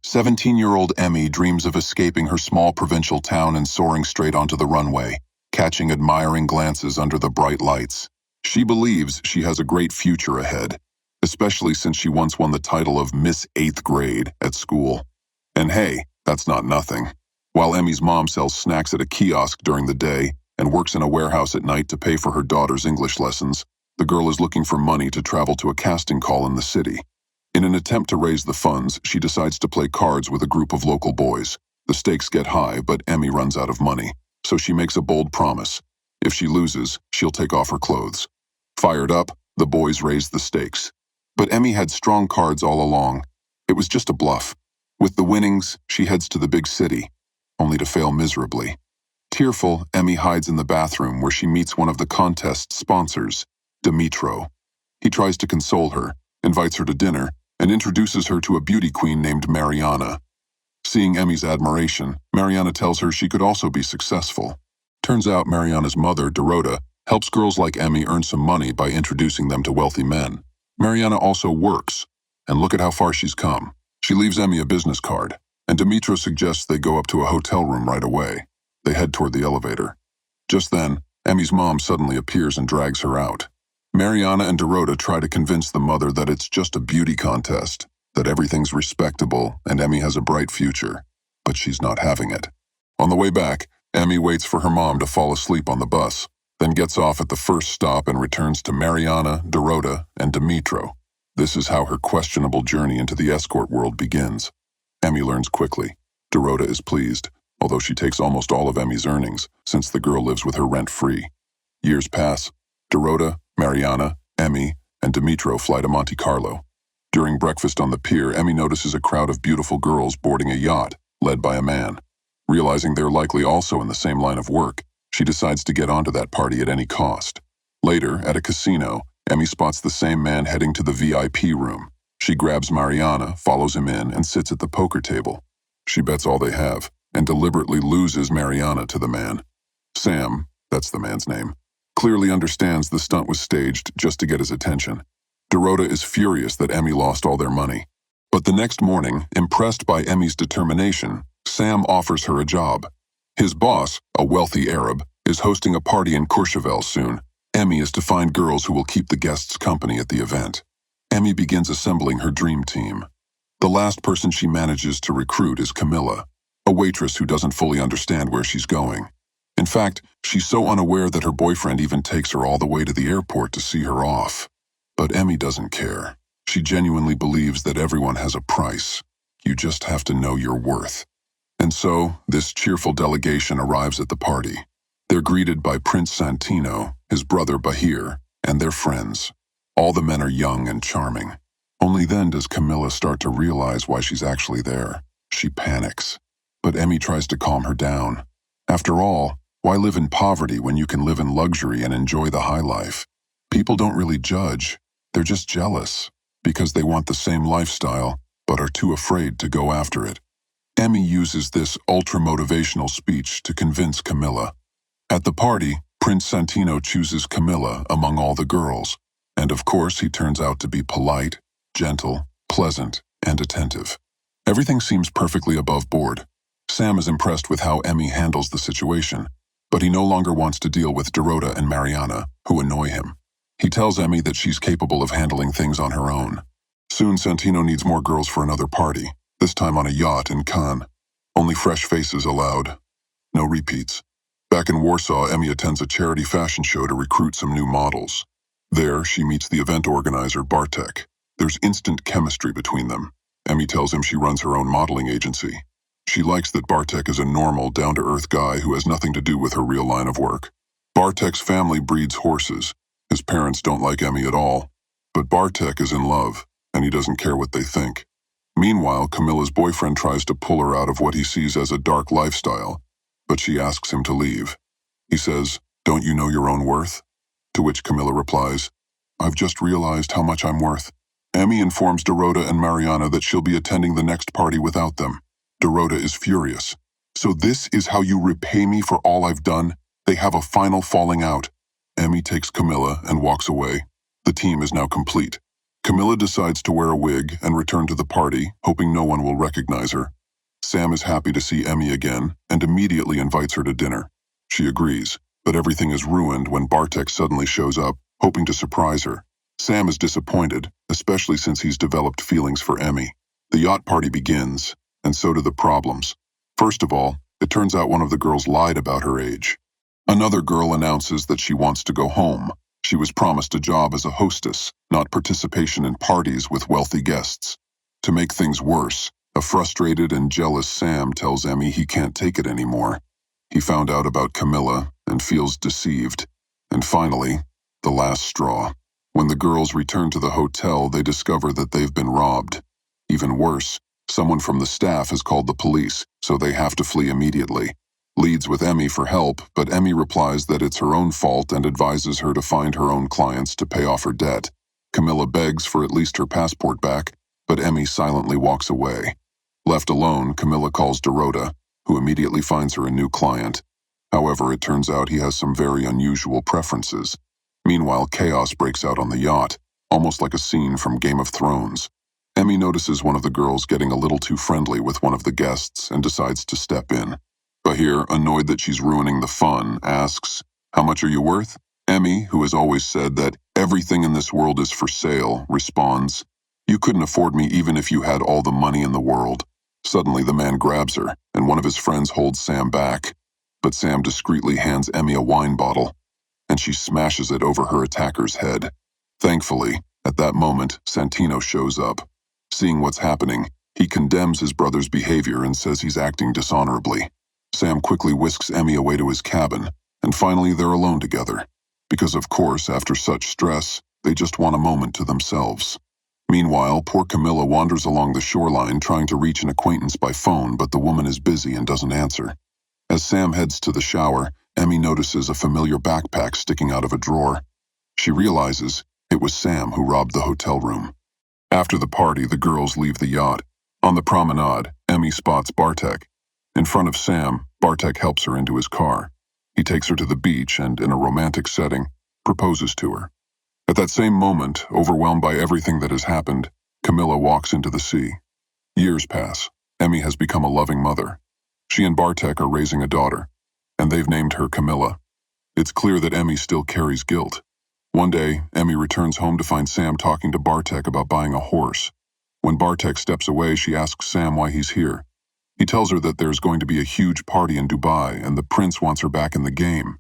17-year-old Emmy dreams of escaping her small provincial town and soaring straight onto the runway, catching admiring glances under the bright lights. She believes she has a great future ahead, especially since she once won the title of Miss 8th Grade at school. And hey, that's not nothing. While Emmy's mom sells snacks at a kiosk during the day and works in a warehouse at night to pay for her daughter's English lessons, the girl is looking for money to travel to a casting call in the city. In an attempt to raise the funds, she decides to play cards with a group of local boys. The stakes get high, but Emmy runs out of money, so she makes a bold promise. If she loses, she'll take off her clothes. Fired up, the boys raise the stakes. But Emmy had strong cards all along. It was just a bluff. With the winnings, she heads to the big city, only to fail miserably. Tearful, Emmy hides in the bathroom where she meets one of the contest's sponsors, Dimitro. He tries to console her, invites her to dinner, and introduces her to a beauty queen named Mariana. Seeing Emmy's admiration, Mariana tells her she could also be successful. Turns out Mariana's mother, Dorota, helps girls like Emmy earn some money by introducing them to wealthy men. Mariana also works, and look at how far she's come. She leaves Emmy a business card, and Dimitro suggests they go up to a hotel room right away. They head toward the elevator. Just then, Emmy's mom suddenly appears and drags her out. Mariana and Dorota try to convince the mother that it's just a beauty contest, that everything's respectable and Emmy has a bright future, but she's not having it. On the way back, Emmy waits for her mom to fall asleep on the bus, then gets off at the first stop and returns to Mariana, Dorota, and Dimitro. This is how her questionable journey into the escort world begins. Emmy learns quickly. Dorota is pleased, although she takes almost all of Emmy's earnings, since the girl lives with her rent-free. Years pass. Dorota, Mariana, Emmy, and Dimitro fly to Monte Carlo. During breakfast on the pier, Emmy notices a crowd of beautiful girls boarding a yacht, led by a man. Realizing they're likely also in the same line of work, she decides to get onto that party at any cost. Later, at a casino, Emmy spots the same man heading to the VIP room. She grabs Mariana, follows him in, and sits at the poker table. She bets all they have, and deliberately loses Mariana to the man. Sam, that's the man's name, clearly understands the stunt was staged just to get his attention. Dorota is furious that Emmy lost all their money. But the next morning, impressed by Emmy's determination, Sam offers her a job. His boss, a wealthy Arab, is hosting a party in Courchevel soon. Emmy is to find girls who will keep the guests company at the event. Emmy begins assembling her dream team. The last person she manages to recruit is Camilla, a waitress who doesn't fully understand where she's going. In fact, she's so unaware that her boyfriend even takes her all the way to the airport to see her off. But Emmy doesn't care. She genuinely believes that everyone has a price. You just have to know your worth. And so, this cheerful delegation arrives at the party. They're greeted by Prince Santino, his brother Bahir, and their friends. All the men are young and charming. Only then does Camilla start to realize why she's actually there. She panics. But Emmy tries to calm her down. After all, why live in poverty when you can live in luxury and enjoy the high life? People don't really judge. They're just jealous, because they want the same lifestyle, but are too afraid to go after it. Emmy uses this ultra-motivational speech to convince Camilla. At the party, Prince Santino chooses Camilla among all the girls, and of course he turns out to be polite, gentle, pleasant, and attentive. Everything seems perfectly above board. Sam is impressed with how Emmy handles the situation, but he no longer wants to deal with Dorota and Mariana, who annoy him. He tells Emmy that she's capable of handling things on her own. Soon Santino needs more girls for another party, this time on a yacht in Cannes. Only fresh faces allowed. No repeats. Back in Warsaw, Emmy attends a charity fashion show to recruit some new models. There, she meets the event organizer, Bartek. There's instant chemistry between them. Emmy tells him she runs her own modeling agency. She likes that Bartek is a normal, down-to-earth guy who has nothing to do with her real line of work. Bartek's family breeds horses. His parents don't like Emmy at all. But Bartek is in love, and he doesn't care what they think. Meanwhile, Camilla's boyfriend tries to pull her out of what he sees as a dark lifestyle, but she asks him to leave. He says, "Don't you know your own worth?" To which Camilla replies, "I've just realized how much I'm worth." Emmy informs Dorota and Mariana that she'll be attending the next party without them. Dorota is furious. "So this is how you repay me for all I've done?" They have a final falling out. Emmy takes Camilla and walks away. The team is now complete. Camilla decides to wear a wig and return to the party, hoping no one will recognize her. Sam is happy to see Emmy again and immediately invites her to dinner. She agrees, but everything is ruined when Bartek suddenly shows up, hoping to surprise her. Sam is disappointed, especially since he's developed feelings for Emmy. The yacht party begins, and so do the problems. First of all, it turns out one of the girls lied about her age. Another girl announces that she wants to go home. She was promised a job as a hostess, not participation in parties with wealthy guests. To make things worse, a frustrated and jealous Sam tells Emmy he can't take it anymore. He found out about Camilla and feels deceived. And finally, the last straw. When the girls return to the hotel, they discover that they've been robbed. Even worse, someone from the staff has called the police, so they have to flee immediately. Leads with Emmy for help, but Emmy replies that it's her own fault and advises her to find her own clients to pay off her debt. Camilla begs for at least her passport back, but Emmy silently walks away. Left alone, Camilla calls Dorota, who immediately finds her a new client. However, it turns out he has some very unusual preferences. Meanwhile, chaos breaks out on the yacht, almost like a scene from Game of Thrones. Emmy notices one of the girls getting a little too friendly with one of the guests and decides to step in. Bahir, annoyed that she's ruining the fun, asks, "How much are you worth?" Emmy, who has always said that everything in this world is for sale, responds, "You couldn't afford me even if you had all the money in the world." Suddenly, the man grabs her, and one of his friends holds Sam back. But Sam discreetly hands Emmy a wine bottle, and she smashes it over her attacker's head. Thankfully, at that moment, Santino shows up. Seeing what's happening, he condemns his brother's behavior and says he's acting dishonorably. Sam quickly whisks Emmy away to his cabin, and finally they're alone together. Because of course, after such stress, they just want a moment to themselves. Meanwhile, poor Camilla wanders along the shoreline trying to reach an acquaintance by phone, but the woman is busy and doesn't answer. As Sam heads to the shower, Emmy notices a familiar backpack sticking out of a drawer. She realizes it was Sam who robbed the hotel room. After the party, the girls leave the yacht. On the promenade, Emmy spots Bartek. In front of Sam, Bartek helps her into his car. He takes her to the beach and, in a romantic setting, proposes to her. At that same moment, overwhelmed by everything that has happened, Camilla walks into the sea. Years pass. Emmy has become a loving mother. She and Bartek are raising a daughter, and they've named her Camilla. It's clear that Emmy still carries guilt. One day, Emmy returns home to find Sam talking to Bartek about buying a horse. When Bartek steps away, she asks Sam why he's here. He tells her that there's going to be a huge party in Dubai and the prince wants her back in the game.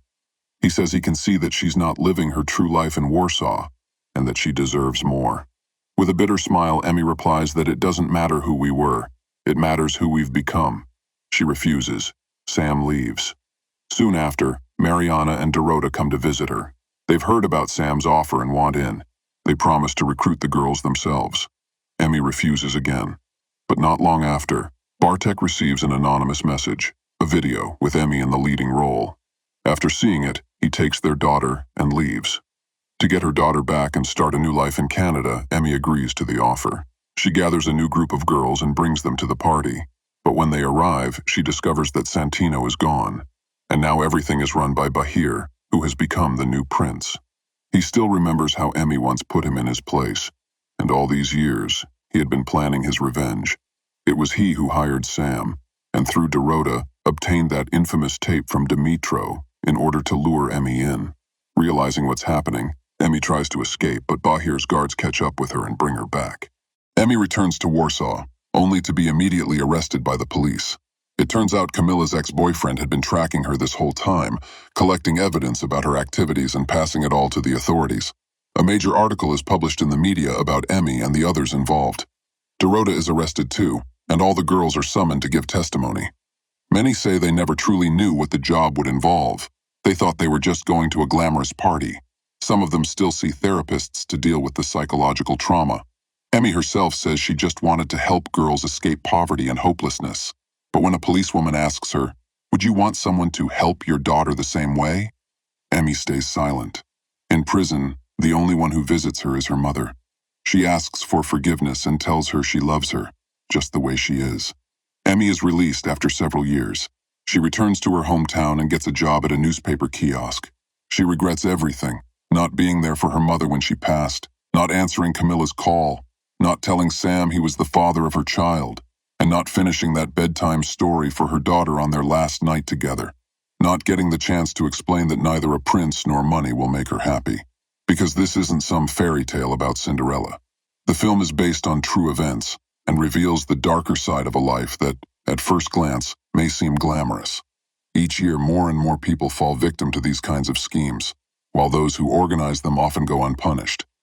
He says he can see that she's not living her true life in Warsaw and that she deserves more. With a bitter smile, Emmy replies that it doesn't matter who we were. It matters who we've become. She refuses. Sam leaves. Soon after, Mariana and Dorota come to visit her. They've heard about Sam's offer and want in. They promise to recruit the girls themselves. Emmy refuses again. But not long after, Bartek receives an anonymous message, a video with Emmy in the leading role. After seeing it, he takes their daughter and leaves. To get her daughter back and start a new life in Canada, Emmy agrees to the offer. She gathers a new group of girls and brings them to the party. But when they arrive, she discovers that Santino is gone. And now everything is run by Bahir, who has become the new prince. He still remembers how Emmy once put him in his place. And all these years, he had been planning his revenge. It was he who hired Sam, and through Dorota, obtained that infamous tape from Dimitro in order to lure Emmy in. Realizing what's happening, Emmy tries to escape, but Bahir's guards catch up with her and bring her back. Emmy returns to Warsaw, only to be immediately arrested by the police. It turns out Camilla's ex-boyfriend had been tracking her this whole time, collecting evidence about her activities and passing it all to the authorities. A major article is published in the media about Emmy and the others involved. Dorota is arrested too, and all the girls are summoned to give testimony. Many say they never truly knew what the job would involve. They thought they were just going to a glamorous party. Some of them still see therapists to deal with the psychological trauma. Emmy herself says she just wanted to help girls escape poverty and hopelessness. But when a policewoman asks her, "Would you want someone to help your daughter the same way?" Emmy stays silent. In prison, the only one who visits her is her mother. She asks for forgiveness and tells her she loves her, just the way she is. Emmy is released after several years. She returns to her hometown and gets a job at a newspaper kiosk. She regrets everything, not being there for her mother when she passed, not answering Camilla's call, not telling Sam he was the father of her child, and not finishing that bedtime story for her daughter on their last night together, not getting the chance to explain that neither a prince nor money will make her happy. Because this isn't some fairy tale about Cinderella. The film is based on true events and reveals the darker side of a life that, at first glance, may seem glamorous. Each year, more and more people fall victim to these kinds of schemes, while those who organize them often go unpunished.